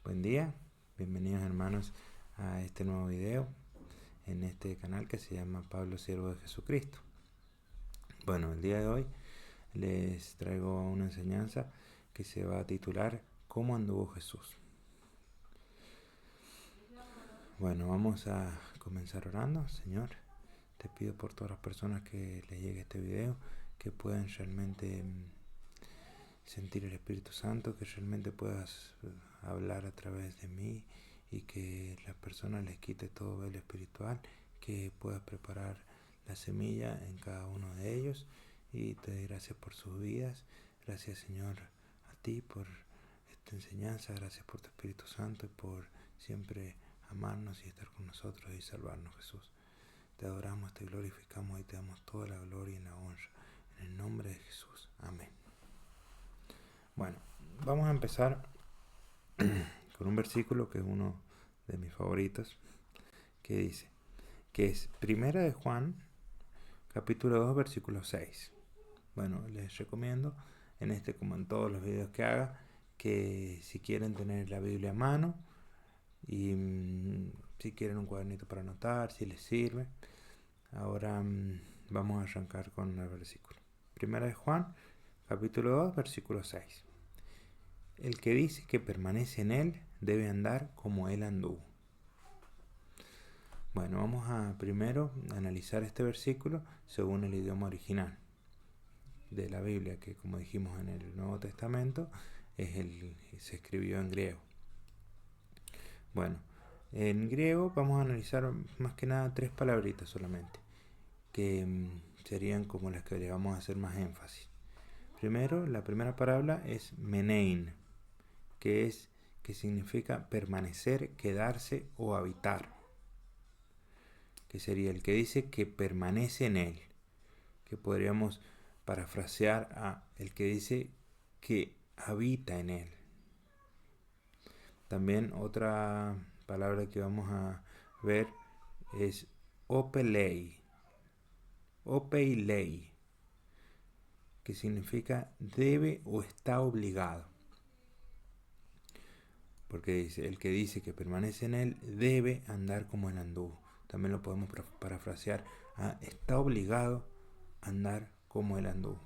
Buen día, bienvenidos hermanos a este nuevo video en este canal que se llama Pablo Siervo de Jesucristo. Bueno, el día de hoy les traigo una enseñanza que se va a titular ¿Cómo anduvo Jesús? Bueno, vamos a comenzar orando. Señor, te pido por todas las personas que les llegue este video que puedan realmente sentir el Espíritu Santo, que realmente puedas hablar a través de mí y que las personas les quite todo velo espiritual, que puedas preparar la semilla en cada uno de ellos, y te doy gracias por sus vidas. Gracias, Señor, a ti por esta enseñanza. Gracias por tu Espíritu Santo y por siempre amarnos y estar con nosotros y salvarnos, Jesús. Te adoramos, te glorificamos y te damos toda la gloria y la honra. En el nombre de Jesús. Amén. Bueno, vamos a empezar con un versículo que es uno de mis favoritos, que dice, que es Primera de Juan, capítulo 2, versículo 6. Bueno, les recomiendo en este, como en todos los videos que haga, que si quieren tener la Biblia a mano y si quieren un cuadernito para anotar, si les sirve. Ahora vamos a arrancar con el versículo. Primera de Juan, capítulo 2, versículo 6. El que dice que permanece en él debe andar como él anduvo. Bueno, vamos a primero analizar este versículo según el idioma original de la Biblia, que como dijimos en el Nuevo Testamento se escribió en griego. Bueno, en griego vamos a analizar más que nada 3 palabritas solamente, que serían como las que le vamos a hacer más énfasis. Primero, la primera palabra es menein, que significa permanecer, quedarse o habitar, que sería el que dice que permanece en él, que podríamos parafrasear a el que dice que habita en él. También otra palabra que vamos a ver es opelei, que significa debe o está obligado. Porque dice, el que dice que permanece en él debe andar como él anduvo. También lo podemos parafrasear a está obligado a andar como él anduvo.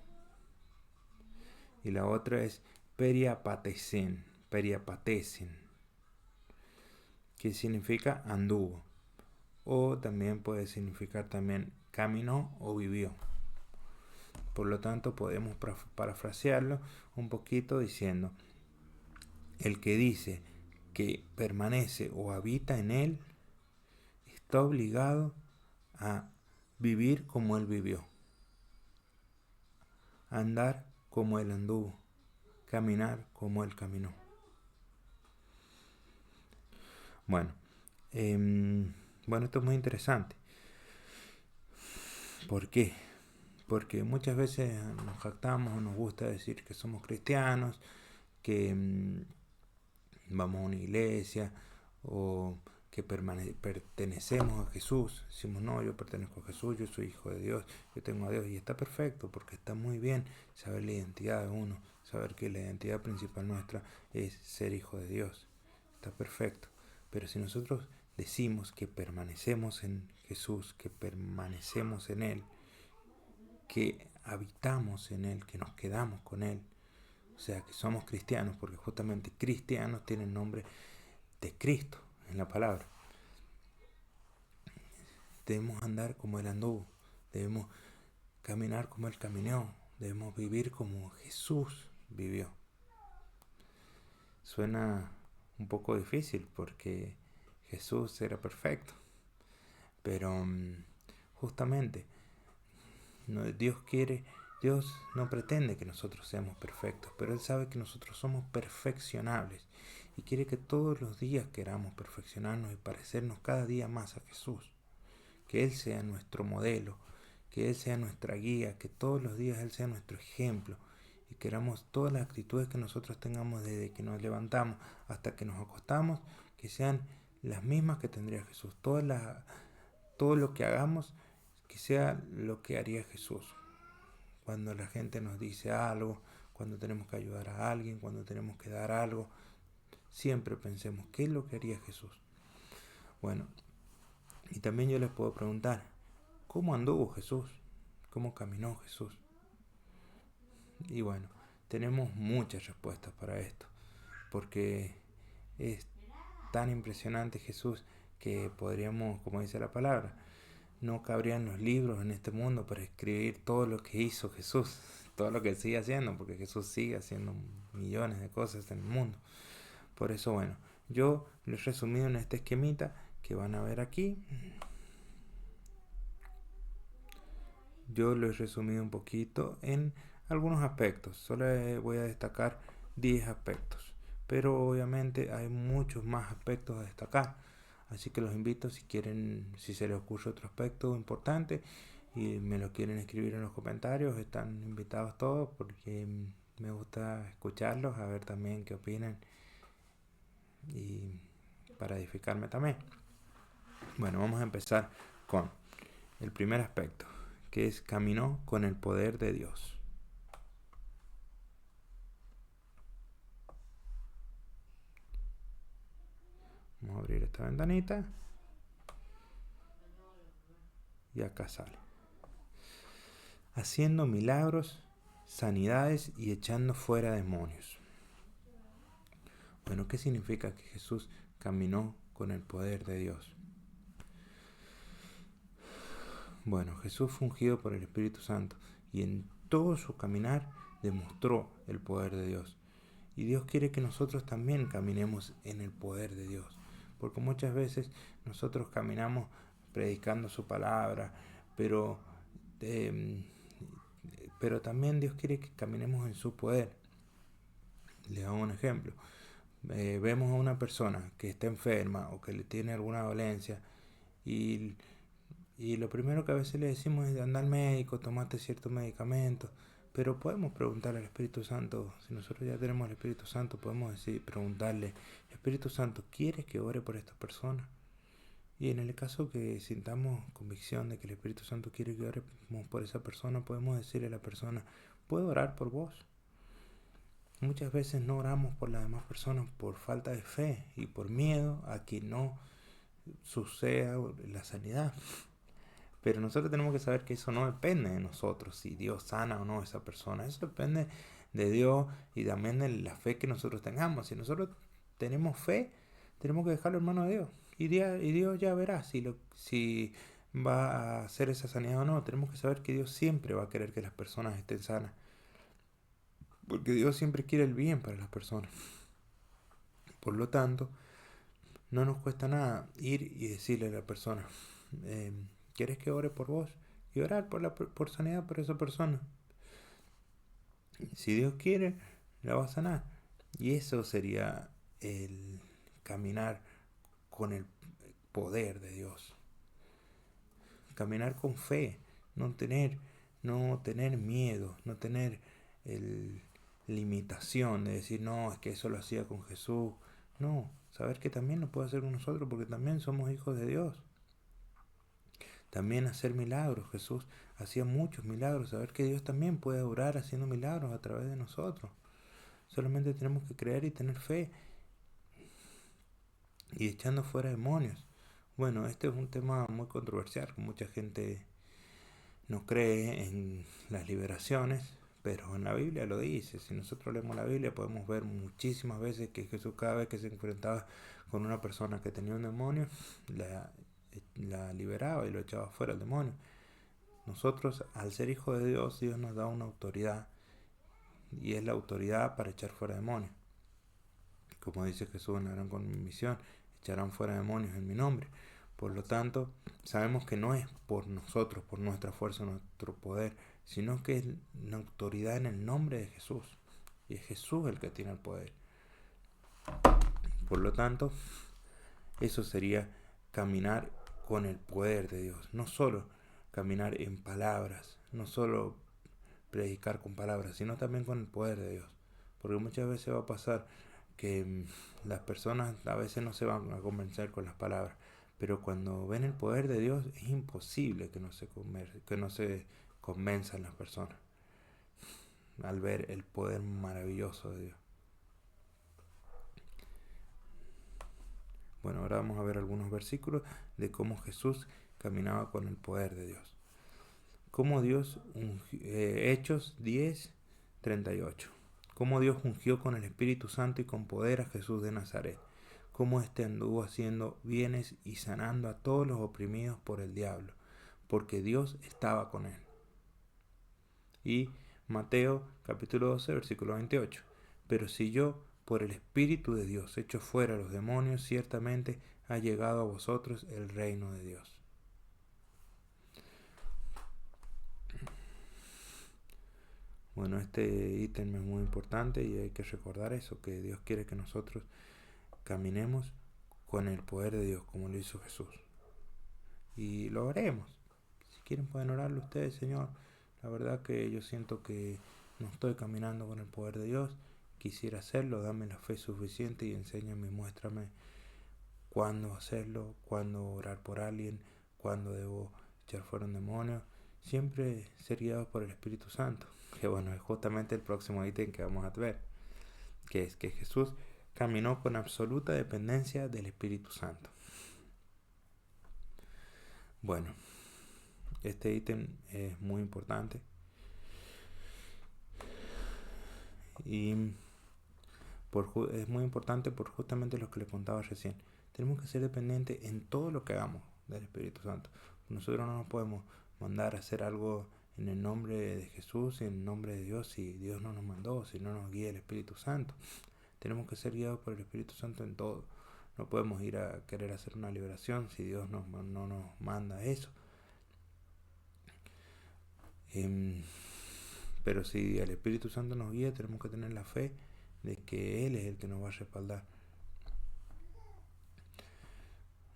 Y la otra es periapatesen, que significa anduvo. O también puede significar también caminó o vivió. Por lo tanto, podemos parafrasearlo un poquito diciendo, el que dice que permanece o habita en él está obligado a vivir como él vivió, andar como él anduvo, caminar como él caminó. Bueno, esto es muy interesante. ¿Por qué? Porque muchas veces nos jactamos o nos gusta decir que somos cristianos, que vamos a una iglesia o que pertenecemos a Jesús. Decimos, no, yo pertenezco a Jesús, yo soy hijo de Dios, yo tengo a Dios, y está perfecto, porque está muy bien saber la identidad de uno, saber que la identidad principal nuestra es ser hijo de Dios. Está perfecto. Pero si nosotros decimos que permanecemos en Jesús, que permanecemos en Él, que habitamos en Él, que nos quedamos con Él, o sea, que somos cristianos, porque justamente cristianos tienen nombre de Cristo en la palabra. Debemos andar como Él anduvo, debemos caminar como Él caminó, debemos vivir como Jesús vivió. Suena un poco difícil porque Jesús era perfecto, pero justamente Dios no pretende que nosotros seamos perfectos, pero Él sabe que nosotros somos perfeccionables y quiere que todos los días queramos perfeccionarnos y parecernos cada día más a Jesús. Que Él sea nuestro modelo, que Él sea nuestra guía, que todos los días Él sea nuestro ejemplo y queramos todas las actitudes que nosotros tengamos desde que nos levantamos hasta que nos acostamos, que sean las mismas que tendría Jesús. Todo lo que hagamos, que sea lo que haría Jesús. Cuando la gente nos dice algo, cuando tenemos que ayudar a alguien, cuando tenemos que dar algo, siempre pensemos, ¿qué es lo que haría Jesús? Bueno, y también yo les puedo preguntar, ¿cómo anduvo Jesús? ¿Cómo caminó Jesús? Y bueno, tenemos muchas respuestas para esto, porque es tan impresionante Jesús que podríamos, como dice la palabra, no cabrían los libros en este mundo para escribir todo lo que hizo Jesús, todo lo que sigue haciendo, porque Jesús sigue haciendo millones de cosas en el mundo. Por eso, bueno, yo lo he resumido en este esquemita que van a ver aquí. Yo lo he resumido un poquito en algunos aspectos. Solo voy a destacar 10 aspectos. Pero obviamente hay muchos más aspectos a destacar. Así que los invito, si quieren, si se les ocurre otro aspecto importante y me lo quieren escribir en los comentarios, están invitados todos, porque me gusta escucharlos, a ver también qué opinan y para edificarme también. Bueno, vamos a empezar con el primer aspecto, que es caminó con el poder de Dios. Vamos a abrir esta ventanita y acá sale. Haciendo milagros, sanidades y echando fuera demonios. Bueno, ¿qué significa que Jesús caminó con el poder de Dios? Bueno, Jesús fue ungido por el Espíritu Santo y en todo su caminar demostró el poder de Dios. Y Dios quiere que nosotros también caminemos en el poder de Dios, porque muchas veces nosotros caminamos predicando su palabra, pero también Dios quiere que caminemos en su poder. Les hago un ejemplo. Vemos a una persona que está enferma o que le tiene alguna dolencia y lo primero que a veces le decimos es anda al médico, tomate ciertos medicamentos, pero podemos preguntarle al Espíritu Santo, si nosotros ya tenemos el Espíritu Santo, podemos preguntarle, Espíritu Santo, ¿quieres que ore por esta persona? Y en el caso que sintamos convicción de que el Espíritu Santo quiere que oremos por esa persona, podemos decirle a la persona, ¿puedo orar por vos? Muchas veces no oramos por las demás personas por falta de fe y por miedo a que no suceda la sanidad. Pero nosotros tenemos que saber que eso no depende de nosotros, si Dios sana o no a esa persona. Eso depende de Dios y también de la fe que nosotros tengamos. Si nosotros tenemos fe, tenemos que dejarlo en manos de Dios. Y Dios ya verá si va a hacer esa sanidad o no. Tenemos que saber que Dios siempre va a querer que las personas estén sanas. Porque Dios siempre quiere el bien para las personas. Por lo tanto, no nos cuesta nada ir y decirle a la persona, ¿quieres que ore por vos? Y orar por sanidad por esa persona. Si Dios quiere, la va a sanar. Y eso sería el caminar con el poder de Dios. Caminar con fe, no tener miedo, no tener limitación de decir, no, es que eso lo hacía con Jesús. No, saber que también lo puede hacer con nosotros porque también somos hijos de Dios. También hacer milagros. Jesús hacía muchos milagros. Saber que Dios también puede orar haciendo milagros a través de nosotros. Solamente tenemos que creer y tener fe. Y echando fuera demonios. Bueno, este es un tema muy controversial. Mucha gente no cree en las liberaciones, pero en la Biblia lo dice. Si nosotros leemos la Biblia podemos ver muchísimas veces que Jesús, cada vez que se enfrentaba con una persona que tenía un demonio, la liberaba y lo echaba fuera el demonio. Nosotros, al ser hijos de Dios, Dios nos da una autoridad, y es la autoridad para echar fuera demonios. Como dice Jesús en la gran comisión, echarán fuera demonios en mi nombre. Por lo tanto, sabemos que no es por nosotros, por nuestra fuerza, nuestro poder, sino que es una autoridad en el nombre de Jesús. Y es Jesús el que tiene el poder. Por lo tanto, eso sería caminar con el poder de Dios. No solo caminar en palabras, no solo predicar con palabras, sino también con el poder de Dios. Porque muchas veces va a pasar que las personas a veces no se van a convencer con las palabras, pero cuando ven el poder de Dios es imposible que no se convenzan las personas al ver el poder maravilloso de Dios. Bueno, ahora vamos a ver algunos versículos de cómo Jesús caminaba con el poder de Dios. Cómo Dios, Hechos 10:38. Cómo Dios ungió con el Espíritu Santo y con poder a Jesús de Nazaret. Cómo éste anduvo haciendo bienes y sanando a todos los oprimidos por el diablo, porque Dios estaba con él. Y Mateo capítulo 12, versículo 28. Pero si yo, por el Espíritu de Dios, echo fuera a los demonios, ciertamente ha llegado a vosotros el reino de Dios. Bueno, este ítem es muy importante y hay que recordar eso, que Dios quiere que nosotros caminemos con el poder de Dios, como lo hizo Jesús. Y lo haremos. Si quieren pueden orarlo ustedes, Señor. La verdad que yo siento que no estoy caminando con el poder de Dios. Quisiera hacerlo, dame la fe suficiente y enséñame, muéstrame cuándo hacerlo, cuándo orar por alguien, cuándo debo echar fuera un demonio. Siempre ser guiado por el Espíritu Santo. Que bueno, es justamente el próximo ítem que vamos a ver. Que es que Jesús caminó con absoluta dependencia del Espíritu Santo. Bueno, este ítem es muy importante y es muy importante por justamente lo que le contaba recién. Tenemos que ser dependientes en todo lo que hagamos del Espíritu Santo. Nosotros no nos podemos mandar a hacer algo en el nombre de Jesús y en el nombre de Dios si Dios no nos mandó, si no nos guía el Espíritu Santo. Tenemos que ser guiados por el Espíritu Santo en todo. No podemos ir a querer hacer una liberación si Dios no nos manda eso. Pero si el Espíritu Santo nos guía, tenemos que tener la fe de que Él es el que nos va a respaldar.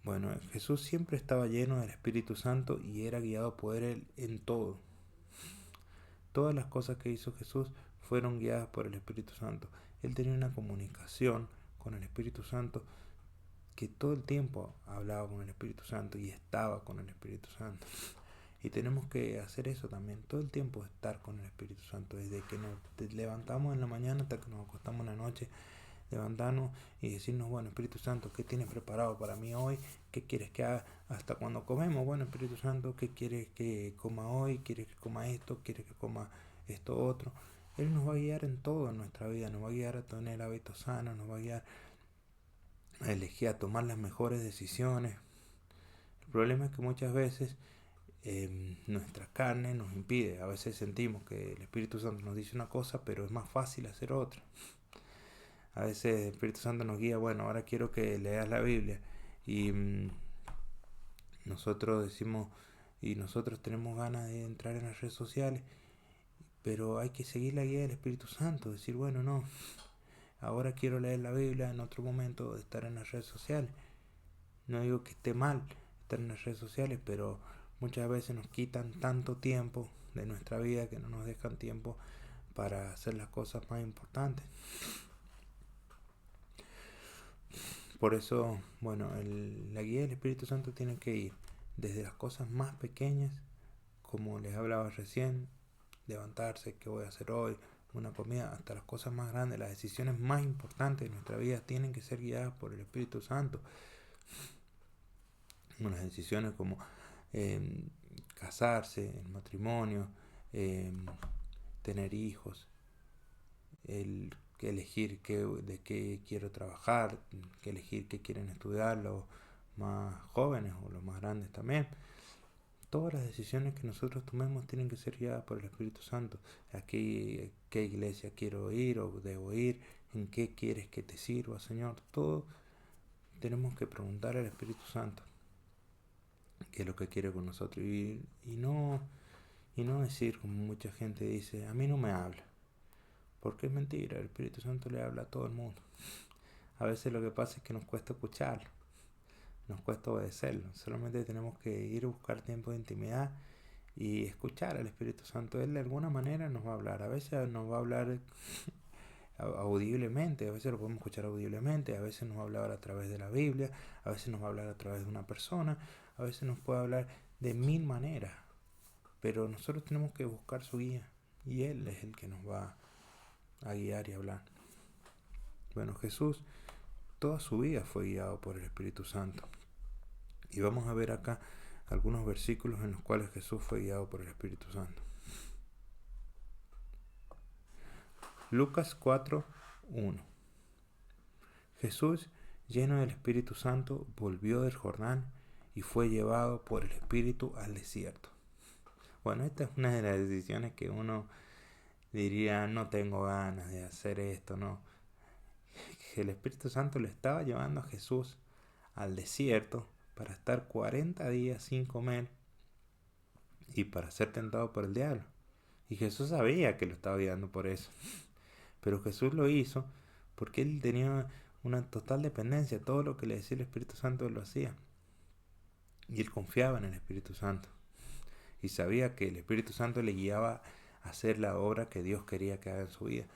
Bueno, Jesús siempre estaba lleno del Espíritu Santo y era guiado por Él en todo. Todas las cosas que hizo Jesús fueron guiadas por el Espíritu Santo. Él tenía una comunicación con el Espíritu Santo que todo el tiempo hablaba con el Espíritu Santo y estaba con el Espíritu Santo. Y tenemos que hacer eso también, todo el tiempo estar con el Espíritu Santo, desde que nos levantamos en la mañana hasta que nos acostamos en la noche, levantarnos y decirnos, bueno, Espíritu Santo, ¿qué tienes preparado para mí hoy? ¿Qué quieres que haga? Hasta cuando comemos, bueno, Espíritu Santo, ¿qué quieres que coma hoy? ¿Quieres que coma esto? ¿Quieres que coma esto otro? Él nos va a guiar en todo en nuestra vida, nos va a guiar a tener hábitos sanos, nos va a guiar a elegir, a tomar las mejores decisiones. El problema es que muchas veces nuestra carne nos impide. A veces sentimos que el Espíritu Santo nos dice una cosa, pero es más fácil hacer otra. A veces el Espíritu Santo nos guía, bueno, ahora quiero que leas la Biblia. Y nosotros decimos, y nosotros tenemos ganas de entrar en las redes sociales, pero hay que seguir la guía del Espíritu Santo, decir, bueno, no, ahora quiero leer la Biblia, en otro momento de estar en las redes sociales. No digo que esté mal estar en las redes sociales, pero muchas veces nos quitan tanto tiempo de nuestra vida que no nos dejan tiempo para hacer las cosas más importantes. Por eso, bueno, la guía del Espíritu Santo tiene que ir desde las cosas más pequeñas, como les hablaba recién, levantarse, qué voy a hacer hoy, una comida, hasta las cosas más grandes, las decisiones más importantes de nuestra vida tienen que ser guiadas por el Espíritu Santo. Unas decisiones como casarse, el matrimonio, tener hijos, el elegir de qué quiero trabajar, que elegir qué quieren estudiar los más jóvenes o los más grandes también. Todas las decisiones que nosotros tomemos tienen que ser guiadas por el Espíritu Santo. ¿A qué iglesia quiero ir o debo ir? ¿En qué quieres que te sirva, Señor? Todo tenemos que preguntar al Espíritu Santo qué es lo que quiere con nosotros y no decir como mucha gente dice, a mí no me habla, porque es mentira. El Espíritu Santo le habla a todo el mundo. A veces lo que pasa es que nos cuesta escucharlo, nos cuesta obedecerlo. Solamente tenemos que ir a buscar tiempo de intimidad y escuchar al Espíritu Santo. Él de alguna manera nos va a hablar. A veces nos va a hablar audiblemente, a veces lo podemos escuchar audiblemente, a veces nos va a hablar a través de la Biblia, a veces nos va a hablar a través de una persona, a veces nos puede hablar de mil maneras, pero nosotros tenemos que buscar su guía y Él es el que nos va a guiar y hablar. Bueno, Jesús toda su vida fue guiado por el Espíritu Santo. Y vamos a ver acá algunos versículos en los cuales Jesús fue guiado por el Espíritu Santo. Lucas 4:1. Jesús, lleno del Espíritu Santo, volvió del Jordán y fue llevado por el Espíritu al desierto. Bueno, esta es una de las decisiones que uno diría, no tengo ganas de hacer esto, no. El Espíritu Santo le estaba llevando a Jesús al desierto para estar 40 días sin comer y para ser tentado por el diablo. Y Jesús sabía que lo estaba guiando por eso. Pero Jesús lo hizo porque él tenía una total dependencia. Todo lo que le decía el Espíritu Santo él lo hacía. Y él confiaba en el Espíritu Santo. Y sabía que el Espíritu Santo le guiaba a hacer la obra que Dios quería que haga en su vida.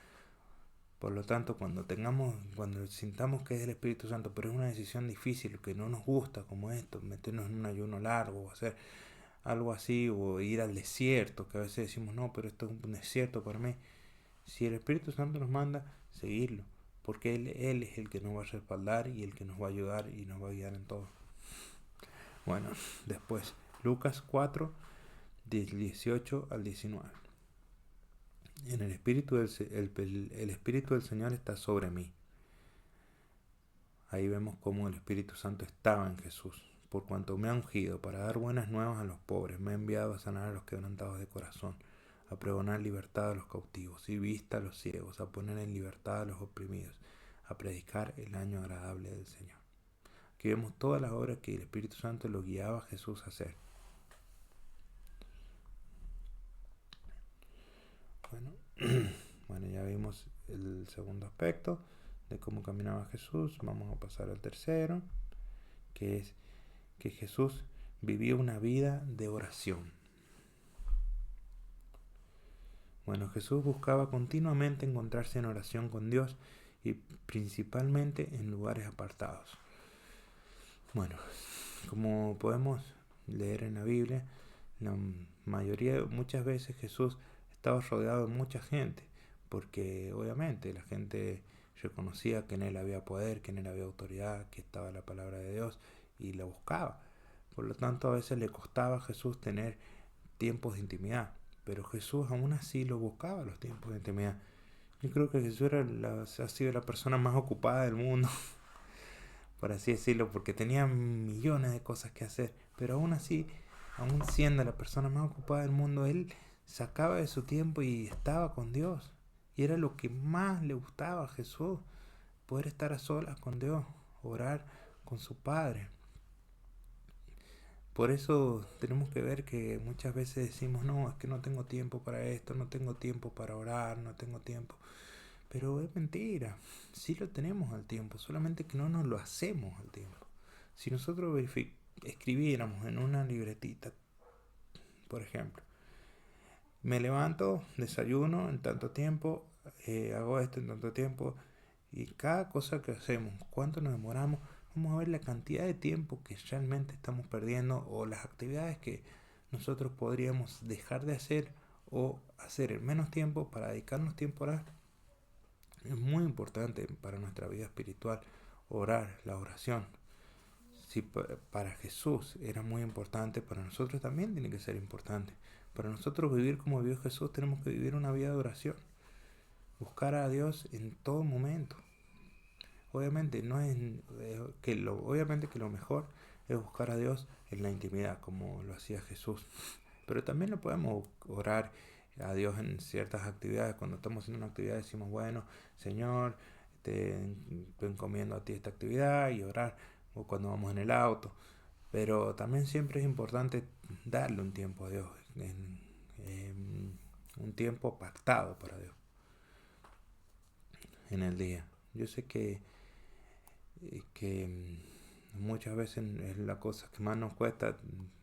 Por lo tanto, cuando sintamos que es el Espíritu Santo, pero es una decisión difícil, que no nos gusta como esto, meternos en un ayuno largo, o hacer algo así, o ir al desierto, que a veces decimos, no, pero esto es un desierto para mí. Si el Espíritu Santo nos manda, seguirlo, porque Él es el que nos va a respaldar y el que nos va a ayudar y nos va a guiar en todo. Bueno, después, Lucas 4, del 18 al 19. En el Espíritu el Espíritu del Señor está sobre mí. Ahí vemos cómo el Espíritu Santo estaba en Jesús. Por cuanto me ha ungido para dar buenas nuevas a los pobres, me ha enviado a sanar a los quebrantados de corazón, a pregonar libertad a los cautivos y vista a los ciegos, a poner en libertad a los oprimidos, a predicar el año agradable del Señor. Aquí vemos todas las obras que el Espíritu Santo lo guiaba a Jesús a hacer. Bueno, ya vimos el segundo aspecto de cómo caminaba Jesús. Vamos a pasar al tercero, que es que Jesús vivía una vida de oración. Bueno, Jesús buscaba continuamente encontrarse en oración con Dios y principalmente en lugares apartados. Bueno, como podemos leer en la Biblia, muchas veces Jesús estaba rodeado de mucha gente, porque obviamente la gente reconocía que en Él había poder, que en Él había autoridad, que estaba la palabra de Dios y la buscaba. Por lo tanto, a veces le costaba a Jesús tener tiempos de intimidad, pero Jesús aún así lo buscaba, los tiempos de intimidad. Yo creo que Jesús ha sido la persona más ocupada del mundo, por así decirlo, porque tenía millones de cosas que hacer, pero aún así, aún siendo la persona más ocupada del mundo, Él sacaba de su tiempo y estaba con Dios. Y era lo que más le gustaba a Jesús, poder estar a solas con Dios, orar con su Padre. Por eso tenemos que ver que muchas veces decimos, no, es que no tengo tiempo para esto, no tengo tiempo para orar, no tengo tiempo. Pero es mentira, sí lo tenemos al tiempo, solamente que no nos lo hacemos al tiempo. Si nosotros escribiéramos en una libretita, por ejemplo, me levanto, desayuno en tanto tiempo, hago esto en tanto tiempo, y cada cosa que hacemos, cuánto nos demoramos, vamos a ver la cantidad de tiempo que realmente estamos perdiendo o las actividades que nosotros podríamos dejar de hacer o hacer en menos tiempo para dedicarnos tiempo a orar. Es muy importante para nuestra vida espiritual orar, la oración. Si para Jesús era muy importante, para nosotros también tiene que ser importante. Para nosotros vivir como vivió Jesús tenemos que vivir una vida de oración. Buscar a Dios en todo momento. Obviamente obviamente que lo mejor es buscar a Dios en la intimidad, como lo hacía Jesús. Pero también lo podemos orar a Dios en ciertas actividades. Cuando estamos haciendo una actividad decimos, bueno, Señor, te encomiendo a ti esta actividad y orar. O cuando vamos en el auto. Pero también siempre es importante darle un tiempo a Dios, un tiempo pactado para Dios en el día. Yo sé que muchas veces es la cosa que más nos cuesta,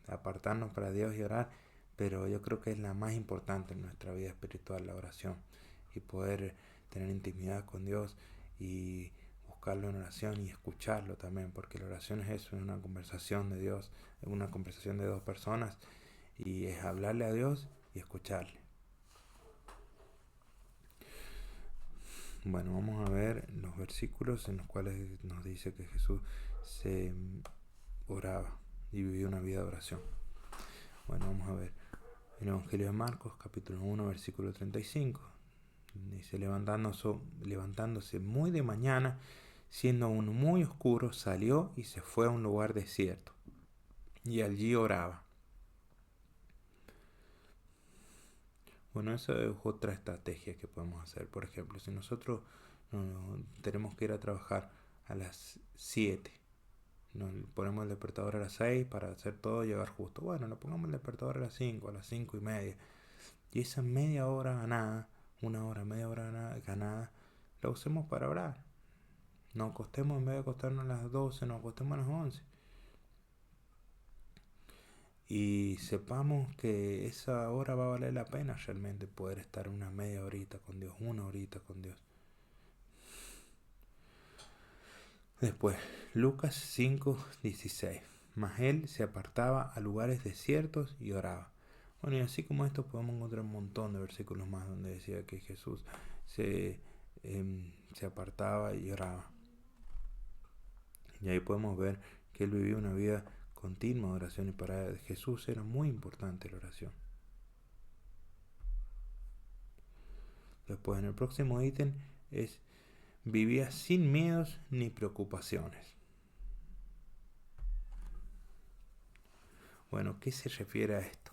apartarnos para Dios y orar, pero yo creo que es la más importante en nuestra vida espiritual, la oración, y poder tener intimidad con Dios y buscarlo en oración y escucharlo también, porque la oración es eso, es una conversación de Dios, es una conversación de dos personas, y es hablarle a Dios y escucharle. Bueno, vamos a ver los versículos en los cuales nos dice que Jesús se oraba y vivía una vida de oración. Bueno, vamos a ver el Evangelio de Marcos, capítulo 1, versículo 35. Dice, levantándose muy de mañana, siendo aún muy oscuro, salió y se fue a un lugar desierto, y allí oraba. Bueno, eso es otra estrategia que podemos hacer. Por ejemplo, si nosotros tenemos que ir a trabajar a las 7, nos ponemos el despertador a las 6 para hacer todo llegar justo. Bueno, nos pongamos el despertador a las 5, a las 5 y media. Y esa media hora ganada, media hora ganada, la usemos para orar. Nos acostemos, en vez de acostarnos a las 12, nos acostemos a las 11. Y sepamos que esa hora va a valer la pena realmente poder estar una media horita con Dios, una horita con Dios. Después, Lucas 5:16. Mas él se apartaba a lugares desiertos y oraba. Bueno, y así como esto podemos encontrar un montón de versículos más donde decía que Jesús se apartaba y oraba. Y ahí podemos ver que él vivía una vida continua de oración, y para Jesús era muy importante la oración. Después, en el próximo ítem es: vivía sin miedos ni preocupaciones. Bueno, ¿qué se refiere a esto?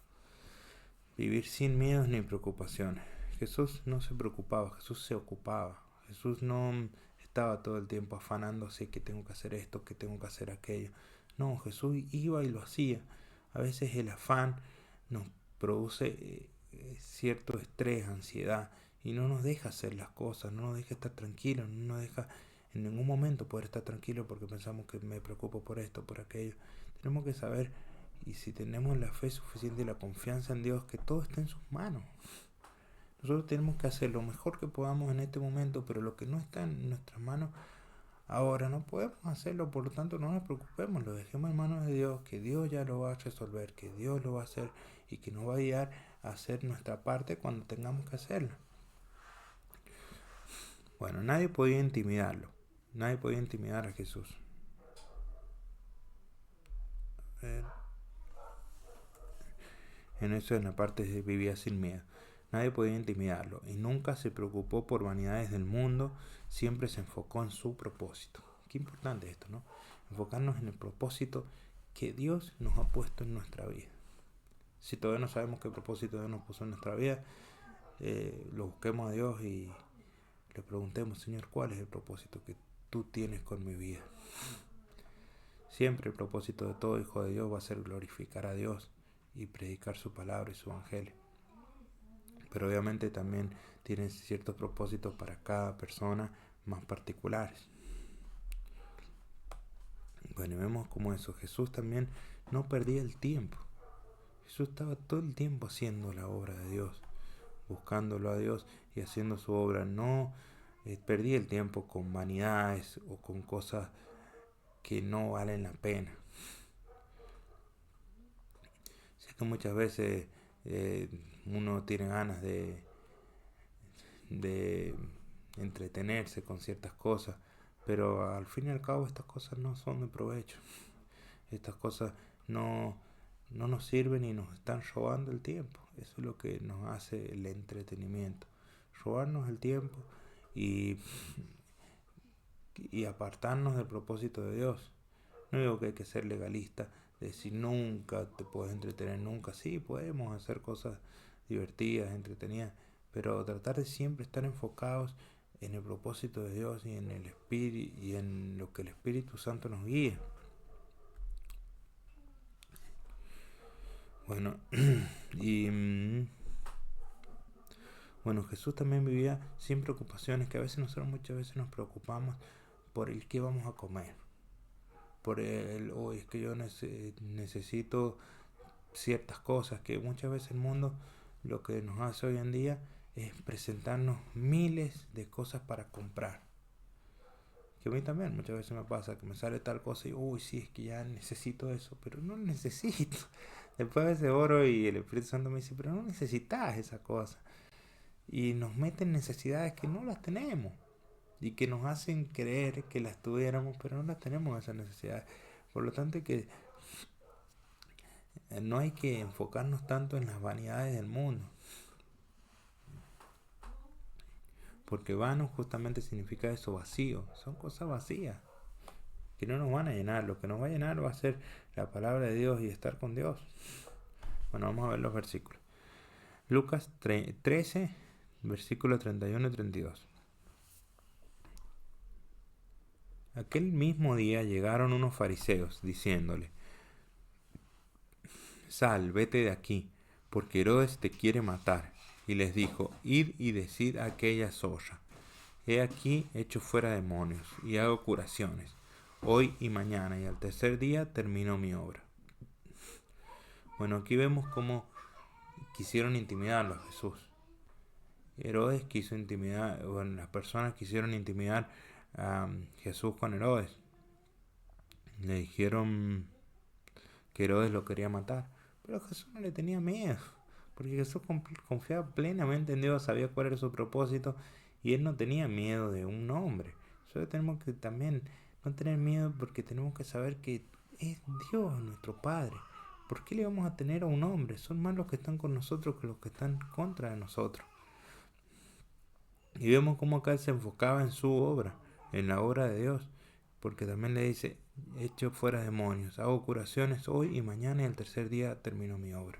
Vivir sin miedos ni preocupaciones. Jesús no se preocupaba, Jesús se ocupaba. Jesús no estaba todo el tiempo afanándose que tengo que hacer esto, que tengo que hacer aquello. No, Jesús iba y lo hacía. A veces el afán nos produce cierto estrés, ansiedad, y no nos deja hacer las cosas, no nos deja estar tranquilos, no nos deja en ningún momento poder estar tranquilos porque pensamos que me preocupo por esto, por aquello. Tenemos que saber, y si tenemos la fe suficiente y la confianza en Dios, que todo está en sus manos. Nosotros tenemos que hacer lo mejor que podamos en este momento, pero lo que no está en nuestras manos ahora no podemos hacerlo. Por lo tanto, no nos preocupemos, lo dejemos en manos de Dios, que Dios ya lo va a resolver, que Dios lo va a hacer y que nos va a guiar a hacer nuestra parte cuando tengamos que hacerla. Bueno, nadie podía intimidarlo, nadie podía intimidar a Jesús. En eso, en la parte de vivía sin miedo. Nadie podía intimidarlo y nunca se preocupó por vanidades del mundo, siempre se enfocó en su propósito. Qué importante esto, ¿no? Enfocarnos en el propósito que Dios nos ha puesto en nuestra vida. Si todavía no sabemos qué propósito Dios nos puso en nuestra vida, lo busquemos a Dios y le preguntemos: Señor, ¿cuál es el propósito que tú tienes con mi vida? Siempre el propósito de todo hijo de Dios va a ser glorificar a Dios y predicar su palabra y su evangelio. Pero obviamente también tiene ciertos propósitos para cada persona más particulares. Bueno, y vemos como eso, Jesús también no perdía el tiempo. Jesús estaba todo el tiempo haciendo la obra de Dios, buscándolo a Dios y haciendo su obra. No perdía el tiempo con vanidades o con cosas que no valen la pena. Sé que muchas veces uno tiene ganas de entretenerse con ciertas cosas, pero al fin y al cabo estas cosas no son de provecho. Estas cosas no nos sirven y nos están robando el tiempo. Eso es lo que nos hace el entretenimiento, robarnos el tiempo y apartarnos del propósito de Dios. No digo que hay que ser legalista, decir nunca te puedes entretener, nunca. Sí, podemos hacer cosas divertidas, entretenidas, pero tratar de siempre estar enfocados en el propósito de Dios y en el Espíritu y en lo que el Espíritu Santo nos guíe. Bueno, y bueno, Jesús también vivía sin preocupaciones, que a veces nosotros muchas veces nos preocupamos por el qué vamos a comer, por el, es que yo necesito ciertas cosas, que muchas veces el mundo lo que nos hace hoy en día es presentarnos miles de cosas para comprar. Que a mí también muchas veces me pasa que me sale tal cosa y sí, es que ya necesito eso, pero no necesito. Después a veces oro y el Espíritu Santo me dice: pero no necesitas esa cosa. Y nos meten necesidades que no las tenemos. y que nos hacen creer que las tuviéramos, pero no las tenemos esas necesidades. Por lo tanto, no hay que enfocarnos tanto en las vanidades del mundo, porque vano justamente significa eso, vacío. Son cosas vacías que no nos van a llenar. Lo que nos va a llenar va a ser la palabra de Dios y estar con Dios. Bueno, vamos a ver los versículos. Lucas 13, versículos 31 y 32. Aquel mismo día llegaron unos fariseos diciéndole: Sal, vete de aquí, porque Herodes te quiere matar. Y les dijo: Id y decid a aquella zorra: He aquí echo fuera demonios y hago curaciones, hoy y mañana, y al tercer día termino mi obra. Bueno, aquí vemos cómo quisieron intimidarlo a Jesús. Herodes quiso intimidar, bueno, las personas quisieron intimidar a Jesús con Herodes. Le dijeron que Herodes lo quería matar, pero Jesús no le tenía miedo, porque Jesús confiaba plenamente en Dios, sabía cuál era su propósito y él no tenía miedo de un hombre. Solo tenemos que también no tener miedo, porque tenemos que saber que es Dios nuestro Padre. ¿Por qué le vamos a tener a un hombre? Son más los que están con nosotros que los que están contra de nosotros. Y vemos cómo acá él se enfocaba en su obra, en la obra de Dios, porque también le dice: echo fuera demonios, hago curaciones hoy y mañana, y el tercer día termino mi obra.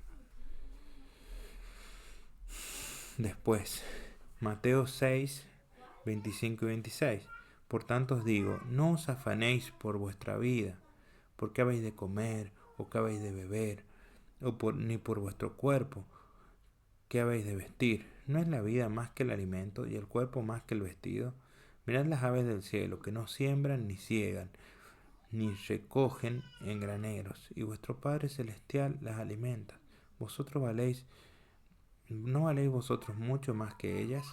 Después, Mateo 6, 25 y 26. Por tanto os digo, no os afanéis por vuestra vida, por qué habéis de comer, o qué habéis de beber, ni por vuestro cuerpo, qué habéis de vestir. ¿No es la vida más que el alimento, y el cuerpo más que el vestido? Mirad las aves del cielo, que no siembran ni ciegan, ni recogen en graneros, y vuestro Padre Celestial las alimenta. ¿No valéis vosotros mucho más que ellas?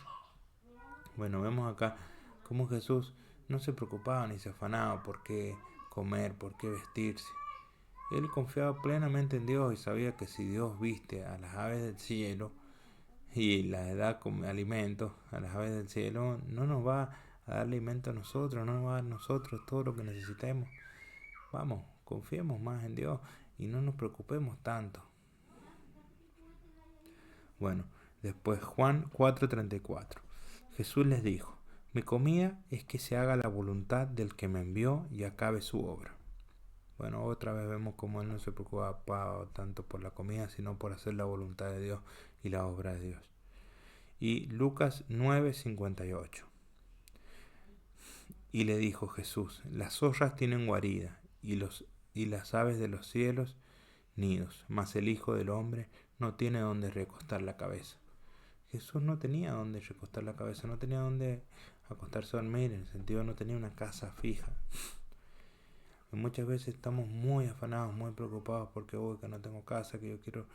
Bueno, vemos acá cómo Jesús no se preocupaba ni se afanaba por qué comer, por qué vestirse. Él confiaba plenamente en Dios y sabía que si Dios viste a las aves del cielo y las da como alimento a las aves del cielo, no nos va a dar alimento a nosotros, no nos va a dar a nosotros todo lo que necesitemos. Vamos, confiemos más en Dios y no nos preocupemos tanto. Bueno, después Juan 4:34. Jesús les dijo: Mi comida es que se haga la voluntad del que me envió y acabe su obra. Bueno, otra vez vemos cómo él no se preocupaba tanto por la comida, sino por hacer la voluntad de Dios y la obra de Dios. Y Lucas 9:58. Y le dijo Jesús: Las zorras tienen guarida, y las aves de los cielos nidos, mas el Hijo del Hombre no tiene donde recostar la cabeza. Jesús no tenía donde recostar la cabeza, no tenía donde acostarse a dormir, en el sentido no tenía una casa fija. Y muchas veces estamos muy afanados, muy preocupados porque que no tengo casa, que yo quiero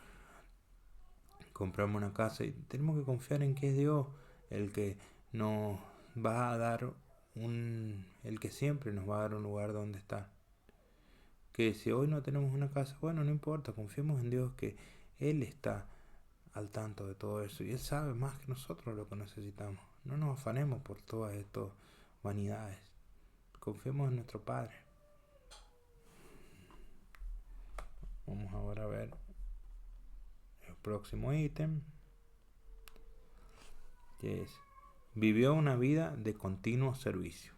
comprarme una casa, y tenemos que confiar en que es Dios el que nos va a dar el que siempre nos va a dar un lugar donde estar. Que si hoy no tenemos una casa, bueno, no importa, confiemos en Dios, que Él está al tanto de todo eso y Él sabe más que nosotros lo que necesitamos. No nos afanemos por todas estas vanidades, confiemos en nuestro Padre. Vamos ahora a ver el próximo ítem, que es: vivió una vida de continuo servicio.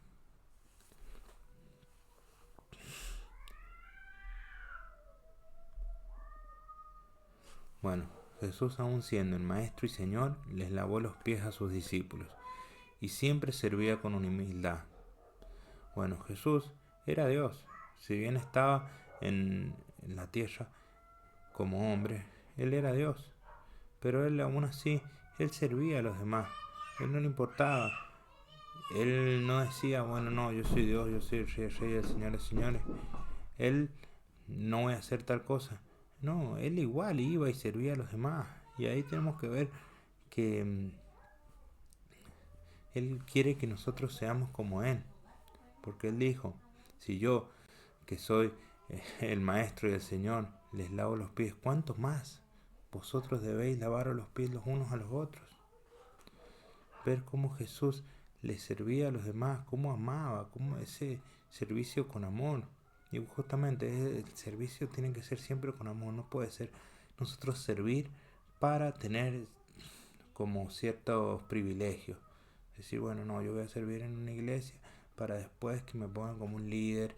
Bueno, Jesús, aun siendo el Maestro y Señor, les lavó los pies a sus discípulos y siempre servía con humildad. Bueno, Jesús era Dios. Si bien estaba en la tierra como hombre, Él era Dios. Pero Él aún así, Él servía a los demás. Él no le importaba. Él no decía: bueno, no, yo soy Dios, yo soy el Rey del Señor de señores. Él no voy a hacer tal cosa. No, Él igual iba y servía a los demás. Y ahí tenemos que ver que Él quiere que nosotros seamos como Él. Porque Él dijo: si yo, que soy el Maestro y el Señor, les lavo los pies, ¿cuántos más vosotros debéis lavaros los pies los unos a los otros? Ver cómo Jesús le servía a los demás, cómo amaba, cómo ese servicio con amor. Y justamente el servicio tiene que ser siempre con amor, no puede ser nosotros servir para tener como ciertos privilegios. Decir, bueno, no, yo voy a servir en una iglesia para después que me pongan como un líder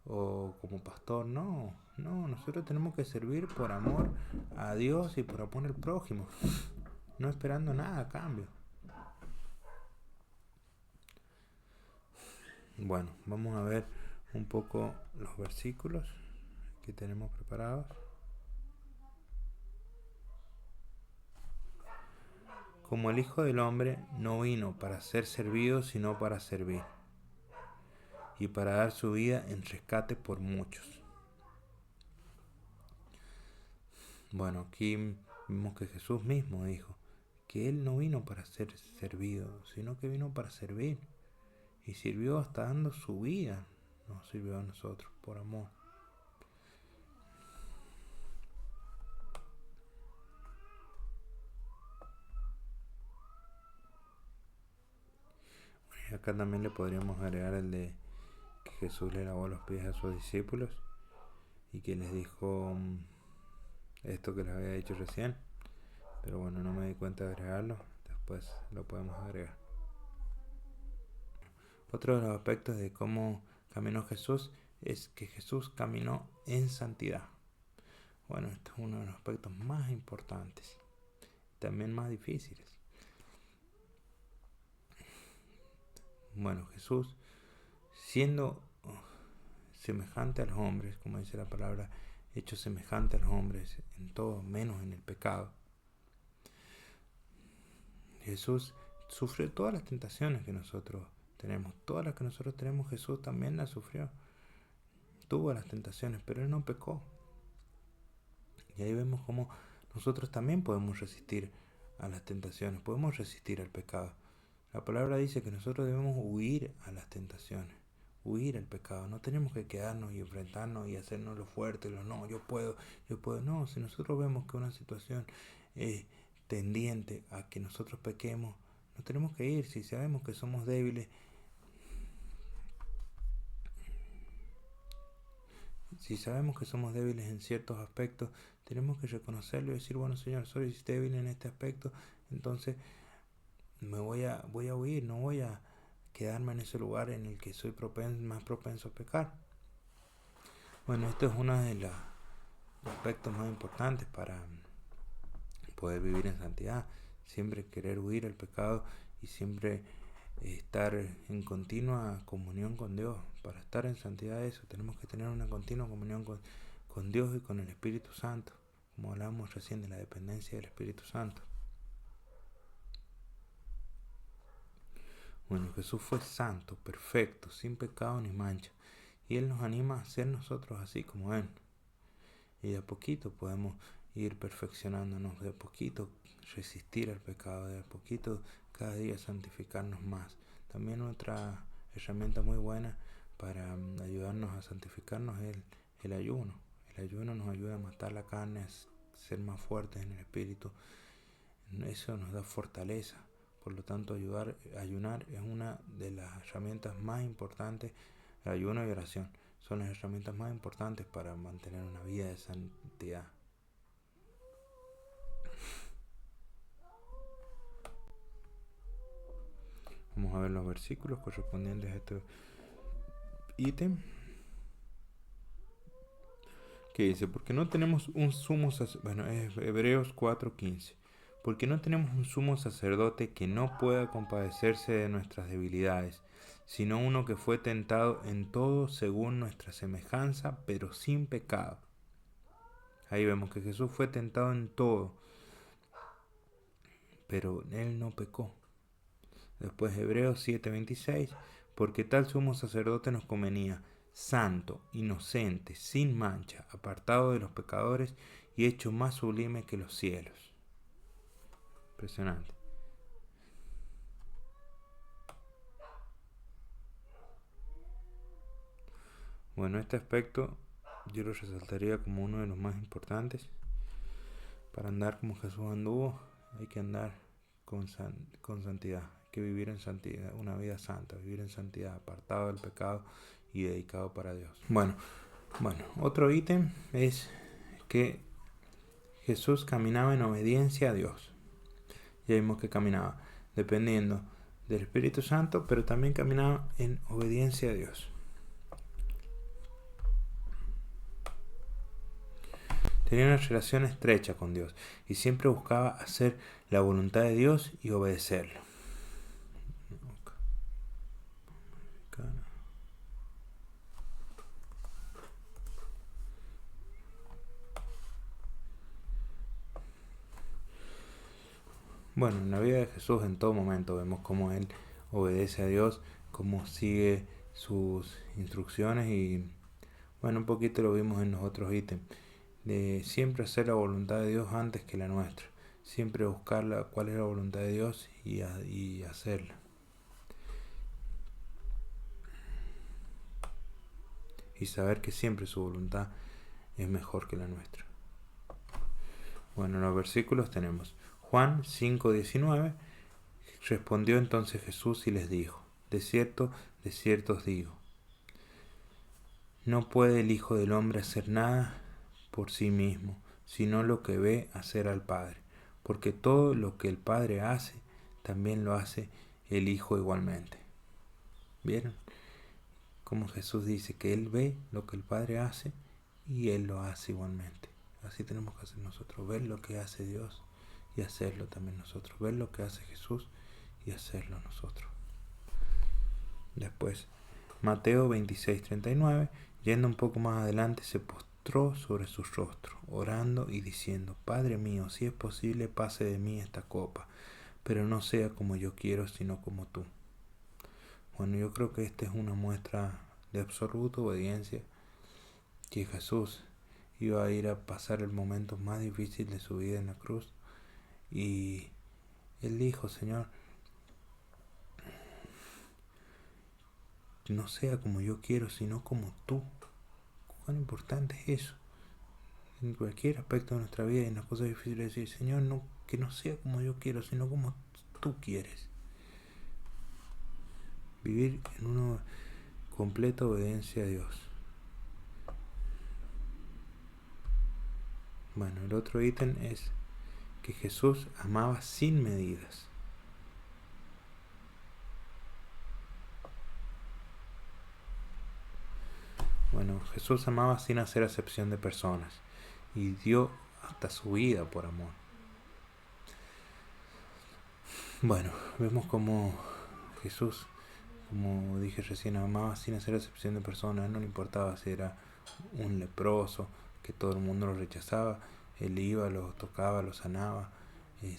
o como pastor. No, no, nosotros tenemos que servir por amor a Dios y por amor al prójimo, no esperando nada a cambio. Bueno, vamos a ver un poco los versículos que tenemos preparados. Como el Hijo del Hombre no vino para ser servido, sino para servir, y para dar su vida en rescate por muchos. Bueno, aquí vemos que Jesús mismo dijo que Él no vino para ser servido, sino que vino para servir. Y sirvió hasta dando su vida. Nos sirvió a nosotros por amor. Y acá también le podríamos agregar el de que Jesús le lavó los pies a sus discípulos y que les dijo esto que les había dicho recién. Pero bueno, no me di cuenta de agregarlo. Después lo podemos agregar. Otro de los aspectos de cómo caminó Jesús es que Jesús caminó en santidad. Bueno, este es uno de los aspectos más importantes, también más difíciles. Bueno, Jesús, siendo semejante a los hombres, como dice la palabra, hecho semejante a los hombres en todo, menos en el pecado, Jesús sufrió todas las tentaciones que nosotros tenemos. Todas las que nosotros tenemos, Jesús también las sufrió. Tuvo las tentaciones, pero Él no pecó. Y ahí vemos cómo nosotros también podemos resistir a las tentaciones, podemos resistir al pecado. La palabra dice que nosotros debemos huir a las tentaciones, huir al pecado. No tenemos que quedarnos y enfrentarnos y hacernos lo fuerte, no, yo puedo. No, si nosotros vemos que una situación es tendiente a que nosotros pequemos, no tenemos que ir. Si sabemos que somos débiles, en ciertos aspectos, tenemos que reconocerlo y decir, bueno, Señor, soy débil en este aspecto, entonces voy a huir, no voy a quedarme en ese lugar en el que soy más propenso a pecar. Bueno, esto es uno de los aspectos más importantes para poder vivir en santidad. Siempre querer huir al pecado y siempre estar en continua comunión con Dios. Para estar en santidad, eso tenemos que tener una continua comunión con Dios y con el Espíritu Santo, como hablábamos recién de la dependencia del Espíritu Santo. Bueno, Jesús fue santo, perfecto, sin pecado ni mancha, y Él nos anima a ser nosotros así como Él. Y de a poquito podemos ir perfeccionándonos, de a poquito resistir al pecado, de a poquito cada día santificarnos más. También otra herramienta muy buena para ayudarnos a santificarnos es el ayuno. El ayuno nos ayuda a matar la carne, a ser más fuertes en el espíritu. Eso nos da fortaleza. Por lo tanto, ayunar es una de las herramientas más importantes. El ayuno y oración son las herramientas más importantes para mantener una vida de santidad. Vamos a ver los versículos correspondientes a este ítem. Que dice, porque no tenemos un sumo sacerdote, bueno, es Hebreos 4:15. Porque no tenemos un sumo sacerdote que no pueda compadecerse de nuestras debilidades, sino uno que fue tentado en todo según nuestra semejanza, pero sin pecado. Ahí vemos que Jesús fue tentado en todo, pero Él no pecó. Después Hebreos 7:26, porque tal sumo sacerdote nos convenía, santo, inocente, sin mancha, apartado de los pecadores y hecho más sublime que los cielos. Impresionante. Bueno, este aspecto yo lo resaltaría como uno de los más importantes. Para andar como Jesús anduvo, hay que andar con santidad, que vivir en santidad, una vida santa, vivir en santidad, apartado del pecado y dedicado para Dios. Bueno, otro ítem es que Jesús caminaba en obediencia a Dios. Ya vimos que caminaba dependiendo del Espíritu Santo, pero también caminaba en obediencia a Dios. Tenía una relación estrecha con Dios y siempre buscaba hacer la voluntad de Dios y obedecerlo. Bueno, en la vida de Jesús en todo momento vemos cómo Él obedece a Dios, cómo sigue sus instrucciones y bueno, un poquito lo vimos en los otros ítems, de siempre hacer la voluntad de Dios antes que la nuestra, siempre buscar cuál es la voluntad de Dios y hacerla. Y saber que siempre su voluntad es mejor que la nuestra. Bueno, en los versículos tenemos Juan 5:19. Respondió entonces Jesús y les dijo: de cierto os digo, no puede el Hijo del Hombre hacer nada por sí mismo, sino lo que ve hacer al Padre, porque todo lo que el Padre hace, también lo hace el Hijo igualmente. ¿Vieron? Como Jesús dice que Él ve lo que el Padre hace y Él lo hace igualmente. Así tenemos que hacer nosotros, ver lo que hace Dios y hacerlo también nosotros, ver lo que hace Jesús y hacerlo nosotros. Después, Mateo 26:39, yendo un poco más adelante, se postró sobre su rostro, orando y diciendo: Padre mío, si es posible, pase de mí esta copa, pero no sea como yo quiero, sino como tú. Bueno, yo creo que esta es una muestra de absoluta obediencia, que Jesús iba a ir a pasar el momento más difícil de su vida en la cruz, y Él dijo: Señor, no sea como yo quiero, sino como tú. ¿Cuán importante es eso? En cualquier aspecto de nuestra vida y en las cosas difíciles, decir: Señor, no, que no sea como yo quiero, sino como tú quieres. Vivir en una completa obediencia a Dios. Bueno, el otro ítem es que Jesús amaba sin medidas. Bueno, Jesús amaba sin hacer acepción de personas y dio hasta su vida por amor. Bueno, vemos como Jesús, como dije recién, amaba sin hacer acepción de personas. No le importaba si era un leproso, que todo el mundo lo rechazaba. Él iba, lo tocaba, lo sanaba.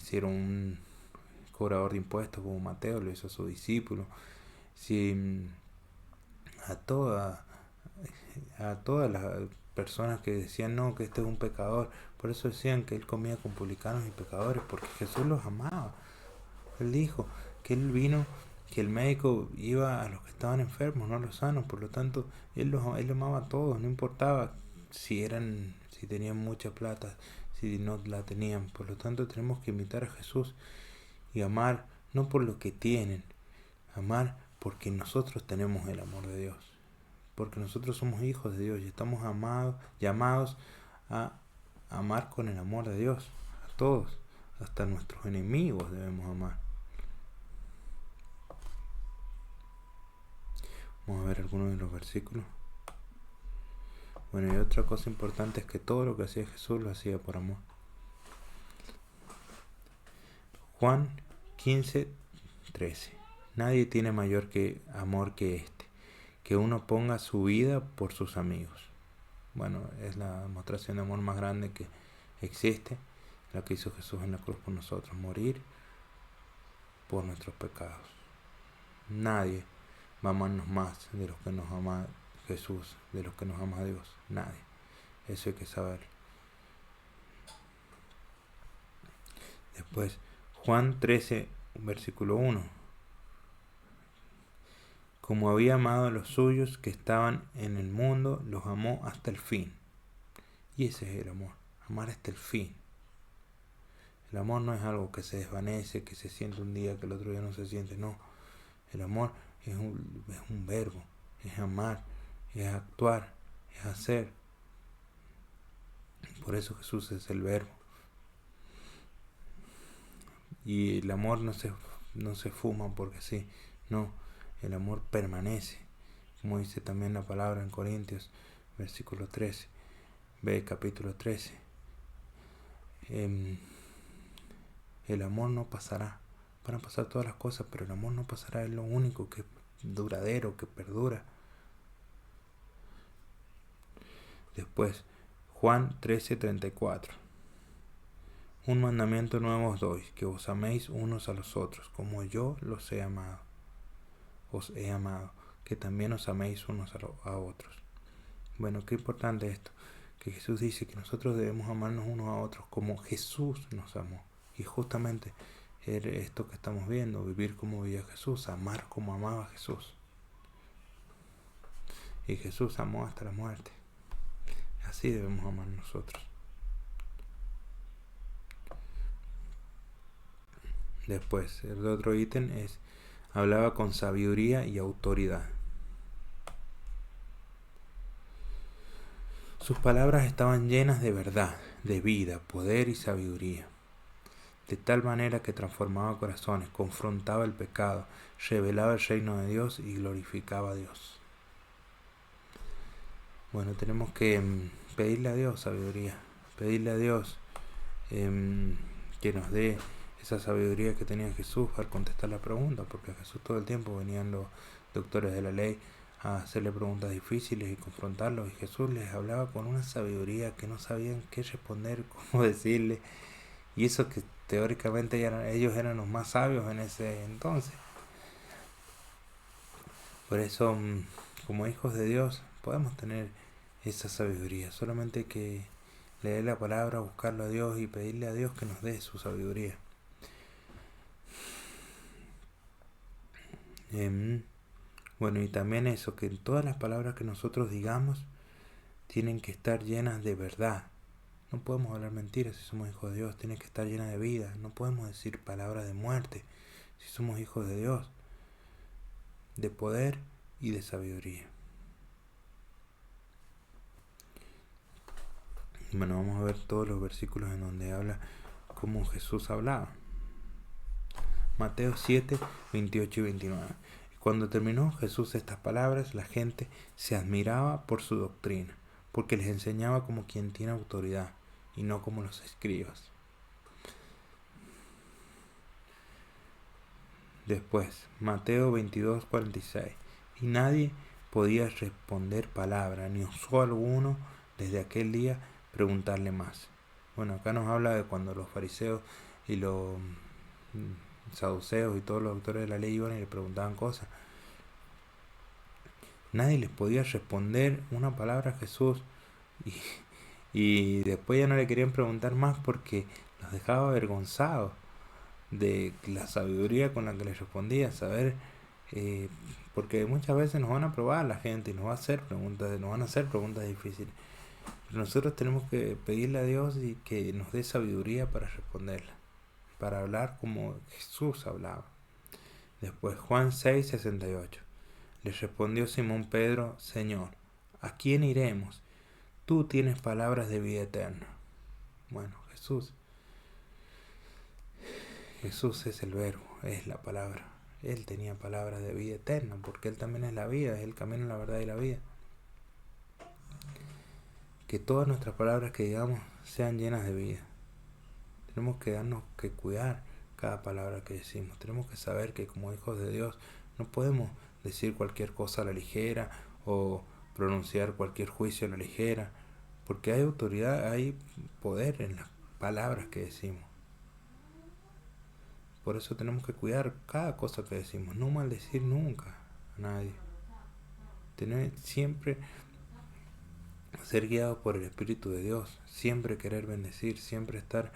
Si era un cobrador de impuestos como Mateo, lo hizo a su discípulo. Si a todas las personas que decían no, que este es un pecador, por eso decían que él comía con publicanos y pecadores, porque Jesús los amaba. Él dijo que él vino, que el médico iba a los que estaban enfermos, no a los sanos. Por lo tanto, él amaba a todos, no importaba si tenían mucha plata, si no la tenían. Por lo tanto, tenemos que imitar a Jesús y amar no por lo que tienen, amar porque nosotros tenemos el amor de Dios, porque nosotros somos hijos de Dios y estamos llamados a amar con el amor de Dios, a todos, hasta nuestros enemigos debemos amar. Vamos a ver algunos de los versículos. Bueno, y otra cosa importante es que todo lo que hacía Jesús lo hacía por amor. Juan 15:13. Nadie tiene mayor amor que este, que uno ponga su vida por sus amigos. Bueno, es la demostración de amor más grande que existe, la que hizo Jesús en la cruz por nosotros, morir por nuestros pecados. Nadie va a amarnos más de los que nos ama Jesús, de los que nos ama Dios. Nadie. Eso hay que saber. Después, Juan 13, versículo 1. Como había amado a los suyos que estaban en el mundo, los amó hasta el fin. Y ese es el amor, amar hasta el fin. El amor no es algo que se desvanece, que se siente un día, que el otro día no se siente, no. El amor es un verbo, es amar, es actuar, es hacer. Por eso Jesús es el verbo. Y el amor no se fuma porque sí, no. El amor permanece, como dice también la palabra en Corintios, versículo 13, capítulo 13. El amor no pasará. Van a pasar todas las cosas, pero el amor no pasará. Es lo único que es duradero, que perdura. Después, Juan 13:34. Un mandamiento nuevo os doy, que os améis unos a los otros, como yo los he amado. Os he amado, que también os améis unos a otros. Bueno, qué importante esto, que Jesús dice que nosotros debemos amarnos unos a otros como Jesús nos amó. Y justamente es esto que estamos viendo, vivir como vivía Jesús, amar como amaba Jesús. Y Jesús amó hasta la muerte. Así debemos amar nosotros. Después, el otro ítem es, hablaba con sabiduría y autoridad. Sus palabras estaban llenas de verdad, de vida, poder y sabiduría, de tal manera que transformaba corazones, confrontaba el pecado, revelaba el reino de Dios y glorificaba a Dios. Bueno, tenemos que pedirle a Dios sabiduría, pedirle a Dios que nos dé esa sabiduría que tenía Jesús al contestar la pregunta, porque a Jesús todo el tiempo venían los doctores de la ley a hacerle preguntas difíciles y confrontarlos, y Jesús les hablaba con una sabiduría que no sabían qué responder, cómo decirle, y eso que teóricamente ellos eran los más sabios en ese entonces. Por eso, como hijos de Dios, podemos tener esa sabiduría, solamente hay que leer la palabra, buscarlo a Dios y pedirle a Dios que nos dé su sabiduría. Bueno, y también eso, que todas las palabras que nosotros digamos tienen que estar llenas de verdad. No podemos hablar mentiras si somos hijos de Dios, tienen que estar llenas de vida. No podemos decir palabras de muerte si somos hijos de Dios, de poder y de sabiduría. Bueno, vamos a ver todos los versículos en donde habla cómo Jesús hablaba. Mateo 7, 28 y 29. Cuando terminó Jesús estas palabras, la gente se admiraba por su doctrina, porque les enseñaba como quien tiene autoridad y no como los escribas. Después, Mateo 22, 46. Y nadie podía responder palabra, ni osó alguno desde aquel día preguntarle más. Bueno, acá nos habla de cuando los fariseos y los saduceos y todos los doctores de la ley iban y le preguntaban cosas. Nadie les podía responder una palabra a Jesús y después ya no le querían preguntar más porque los dejaba avergonzados de la sabiduría con la que les respondía, saber, porque muchas veces nos van a probar la gente y nos van a hacer preguntas difíciles. Pero nosotros tenemos que pedirle a Dios y que nos dé sabiduría para responderla, para hablar como Jesús hablaba. Después, Juan 6, 68. Le respondió Simón Pedro: Señor, ¿a quién iremos? Tú tienes palabras de vida eterna. Bueno, Jesús es el verbo, es la palabra. Él tenía palabras de vida eterna, porque Él también es la vida, es el camino, la verdad y la vida. Que todas nuestras palabras que digamos sean llenas de vida. Tenemos que cuidar cada palabra que decimos. Tenemos que saber que como hijos de Dios no podemos decir cualquier cosa a la ligera o pronunciar cualquier juicio a la ligera, porque hay autoridad, hay poder en las palabras que decimos. Por eso tenemos que cuidar cada cosa que decimos, no maldecir nunca a nadie. Tener siempre ser guiado por el Espíritu de Dios, siempre querer bendecir, siempre estar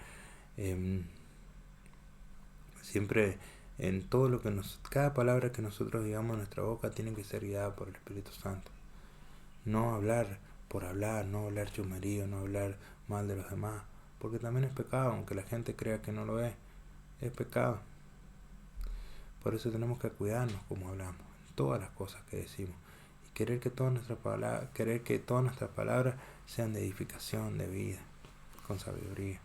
siempre en todo lo que cada palabra que nosotros digamos en nuestra boca tiene que ser guiada por el Espíritu Santo. No hablar por hablar, no hablar chumerío, no hablar mal de los demás, porque también es pecado, aunque la gente crea que no lo es pecado. Por eso tenemos que cuidarnos como hablamos, en todas las cosas que decimos, y querer que todas nuestras palabras sean de edificación, de vida, con sabiduría.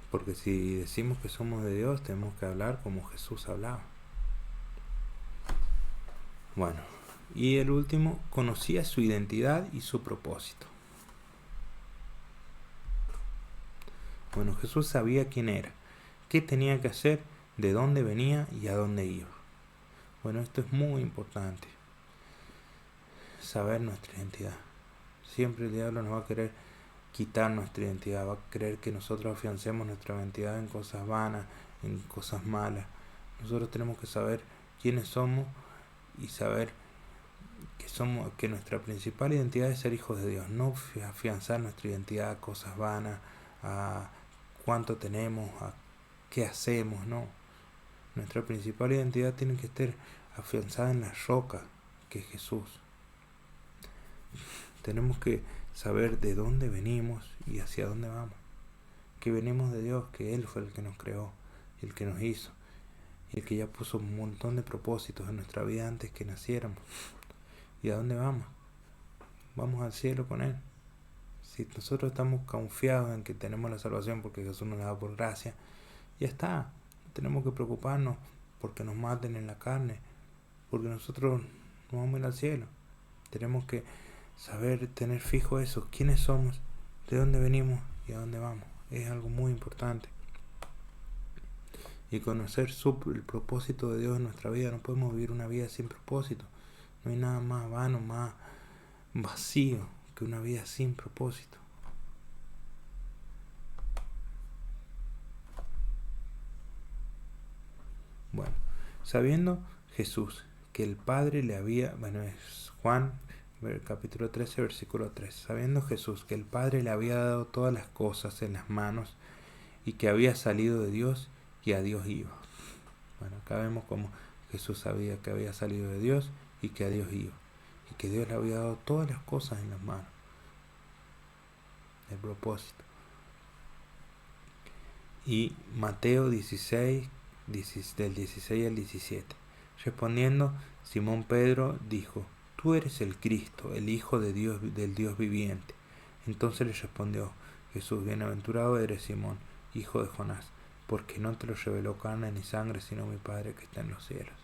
Porque si decimos que somos de Dios, tenemos que hablar como Jesús hablaba. Bueno, y el último, conocía su identidad y su propósito. Bueno, Jesús sabía quién era, qué tenía que hacer, de dónde venía y a dónde iba. Bueno, esto es muy importante, saber nuestra identidad. Siempre el diablo nos va a querer quitar nuestra identidad, va a querer que nosotros afiancemos nuestra identidad en cosas vanas, en cosas malas. Nosotros tenemos que saber quiénes somos y saber que nuestra principal identidad es ser hijos de Dios, no afianzar nuestra identidad a cosas vanas, a cuánto tenemos, a qué hacemos, no. Nuestra principal identidad tiene que estar afianzada en la roca que es Jesús. Tenemos que saber de dónde venimos y hacia dónde vamos. Que venimos de Dios, que Él fue el que nos creó, el que nos hizo, y el que ya puso un montón de propósitos en nuestra vida antes que naciéramos. ¿Y a dónde vamos? Vamos al cielo con Él. Si nosotros estamos confiados en que tenemos la salvación porque Jesús nos la da por gracia, ya está. No tenemos que preocuparnos porque nos maten en la carne, porque nosotros no vamos a ir al cielo. Tenemos que saber, tener fijo eso, quiénes somos, de dónde venimos y a dónde vamos. Es algo muy importante. Y conocer el propósito de Dios en nuestra vida. No podemos vivir una vida sin propósito. No hay nada más vano, más vacío que una vida sin propósito. Bueno, sabiendo Jesús que el Padre le había, es Juan capítulo 13 versículo 3, sabiendo Jesús que el Padre le había dado todas las cosas en las manos y que había salido de Dios y a Dios iba. Bueno, acá vemos como Jesús sabía que había salido de Dios y que a Dios iba, y que Dios le había dado todas las cosas en las manos. El propósito. Y Mateo 16, del 16 al 17. Respondiendo, Simón Pedro dijo: Tú eres el Cristo, el Hijo de Dios, del Dios viviente. Entonces le respondió Jesús: Bienaventurado eres Simón, hijo de Jonás, porque no te lo reveló carne ni sangre, sino mi Padre que está en los cielos.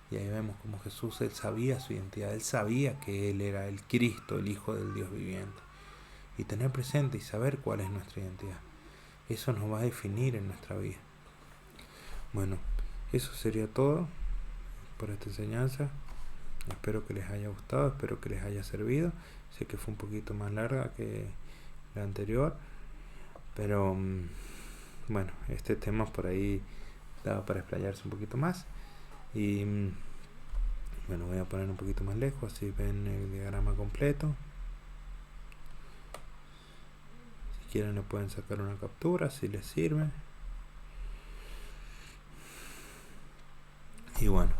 Y ahí vemos como Jesús, Él sabía su identidad, Él sabía que Él era el Cristo, el Hijo del Dios viviente. Y tener presente y saber cuál es nuestra identidad, eso nos va a definir en nuestra vida. Bueno, eso sería todo por esta enseñanza. Espero que les haya gustado, espero que les haya servido. Sé que fue un poquito más larga que la anterior, pero bueno, este tema por ahí daba para explayarse un poquito más. Y bueno, voy a poner un poquito más lejos, así ven el diagrama completo. Si quieren le pueden sacar una captura si les sirve. Y bueno,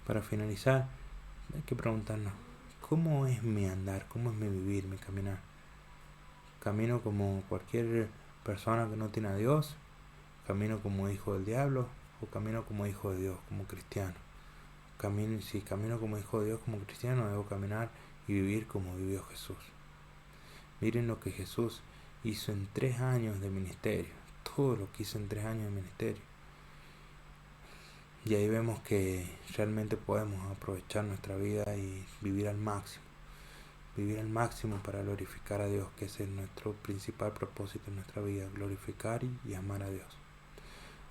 para finalizar, hay que preguntarnos: ¿cómo es mi andar? ¿Cómo es mi vivir, mi caminar? ¿Camino como cualquier persona que no tiene a Dios? ¿Camino como hijo del diablo? ¿O camino como hijo de Dios, como cristiano? Si camino como hijo de Dios, como cristiano, debo caminar y vivir como vivió Jesús. Miren lo que Jesús hizo en 3 años de ministerio. Todo lo que hizo en 3 años de ministerio. Y ahí vemos que realmente podemos aprovechar nuestra vida y vivir al máximo. Vivir al máximo para glorificar a Dios, que ese es nuestro principal propósito en nuestra vida: glorificar y amar a Dios.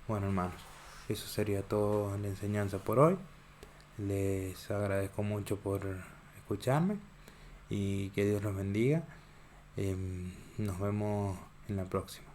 Bueno, hermanos, eso sería todo en la enseñanza por hoy. Les agradezco mucho por escucharme y que Dios los bendiga. Nos vemos en la próxima.